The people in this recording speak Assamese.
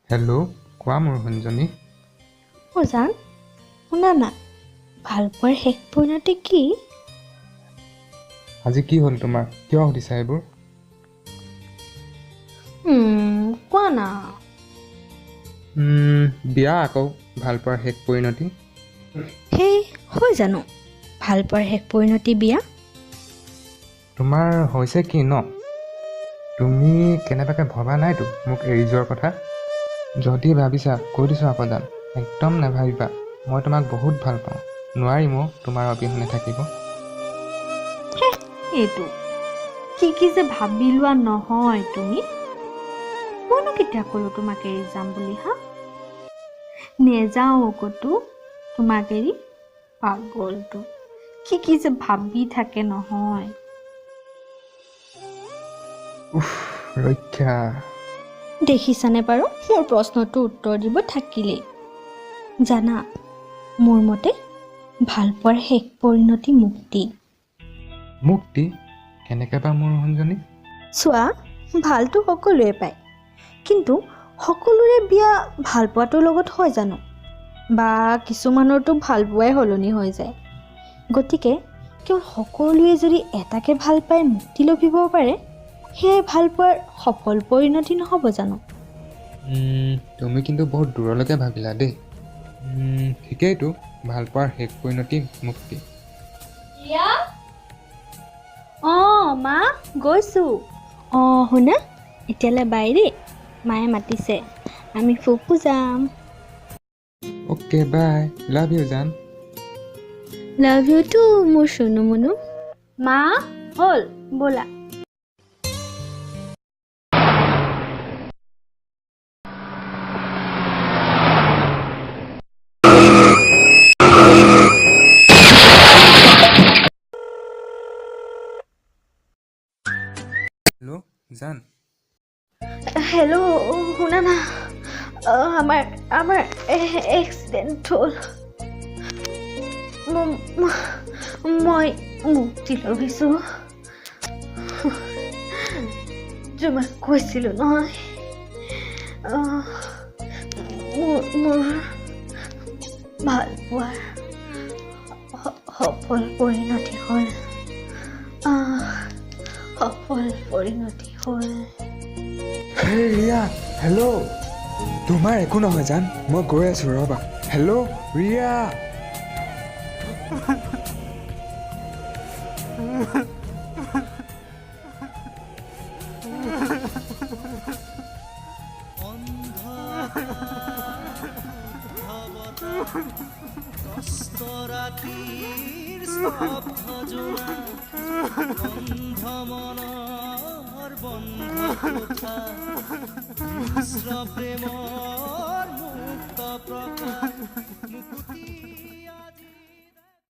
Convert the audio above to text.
হেল্ল' কোৱা মোৰ শুনজনী। জান শুনা না, ভালপোৱাৰ শেষ পৰিণতি কি? আজি কি হ'ল তোমাৰ? কিয় সুধিছা এইবোৰ? কোৱা না। বিয়া আকৌ ভালপোৱাৰ শেষ পৰিণতি। সেই হয় জানো ভালপোৱাৰ শেষ পৰিণতি বিয়া? তোমাৰ হৈছে কি ন? তুমি কেনেবাকৈ ভবা নাইতো মোক এৰি যোৱাৰ কথা? যদি ভাবিছা কৈ দিছোঁ আকৌ জান, একদম নাভাবিবা। মই তোমাক বহুত ভাল পাওঁ, নোৱাৰিম তোমাৰ অবিহনে থাকিব। এইটো কি যে ভাবি লোৱা নহয় তুমি। মইনো কেতিয়া ক'লো তোমাক এৰি যাম বুলি? নেযাওঁ ক'তো তোমাক এৰি। পাগলটো কি যে ভাবি থাকে নহয়। ৰক্ষা। দেখিছানে বাৰু মোৰ প্ৰশ্নটোৰ উত্তৰ দিব থাকিলেই। জানা, মোৰ মতে ভালপোৱাৰ শেষ পৰিণতি মুক্তি। মুক্তি? কেনেকৈ বা মোৰ শুনজনী? চোৱা, ভালটো সকলোৱে পায়, কিন্তু সকলোৰে বিয়া ভালপোৱাটোৰ লগত হয় জানো? বা কিছুমানৰতো ভালপোৱাই সলনি হৈ যায়। গতিকে কেৱল সকলোৱে যদি এটাকে ভাল পাই মুক্তি লভিব পাৰে, সেয়াই ভালপোৱাৰ সফল পৰিণতি নহ'ব জানো? তুমি কিন্তু বহুত দূৰলৈকে ভাবিলা দেই। ঠিকেইতো, ভালপোৱাৰ শেষ পৰিণতি মুক্তি। মা গৈছোঁ। শুনা, এতিয়ালৈ বাইৰে মায়ে মাতিছে, আমি ফুকু যাম। অ'কে বাই, লাভ ইউ জান। লাভ ইউ টু মোৰ চুনু মুনু। মা হ'ল, ব'লা। হেল্ল' জান। হেল্ল' শুনা না, আমাৰ এক্সিডেণ্ট হ'ল। মই মুক্তি লভিছোঁ। তোমাক কৈছিলোঁ নহয়, মোৰ ভালপোৱাৰ সফল পৰিণতি হ'ল। সফল পৰিণতি হ'ল। ৰিয়া, হেল্ল'। তোমাৰ একো নহয় জান, মই গৈ আছোঁ ৰ'বা। হেল্ল' ৰিয়া। ৰাতিৰ স্তব্ধজোনা বন্ধ মনৰ বন্ধ কোঠা মিশ্ৰ প্ৰেমৰ মুক্ত প্ৰকাশ মুকুতি